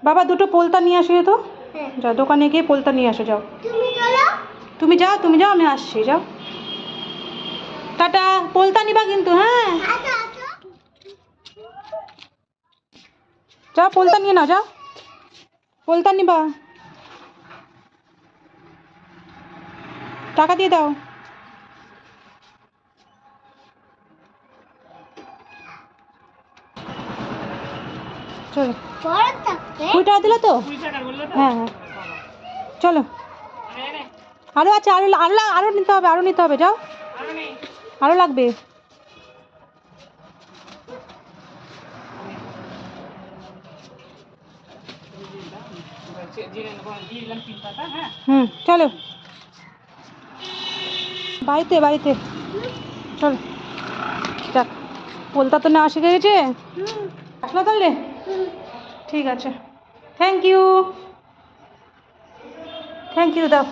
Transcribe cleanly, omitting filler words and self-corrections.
বাবা দুটো পোলতা নিয়ে আসো তো। যাও দোকানে গিয়ে পোলতা নিয়ে আসো, যাও। তুমি যাও, তুমি যাও, আমি আসছি, যাও। টাটা। পোলতা নিবা কিন্তু, হ্যাঁ। যাও পোলতা নিয়ে নাও, যাও। পোলতা নিবা, টাকা দিয়ে দাও। চলো, 20 টাকা দিলে তো? হ্যাঁ হ্যাঁ, চলো। আরো আছে, আরো আরো আরো নিতে হবে, আরো নিতে হবে, যাও। আরো লাগবে। চলো বাড়িতে, বাড়িতে চলো। যাক, পোলতা তো নেওয়া শিখে গেছে। আসলো তাহলে? ঠিক আছে, থ্যাংক ইউ, থ্যাংক ইউ, দাও।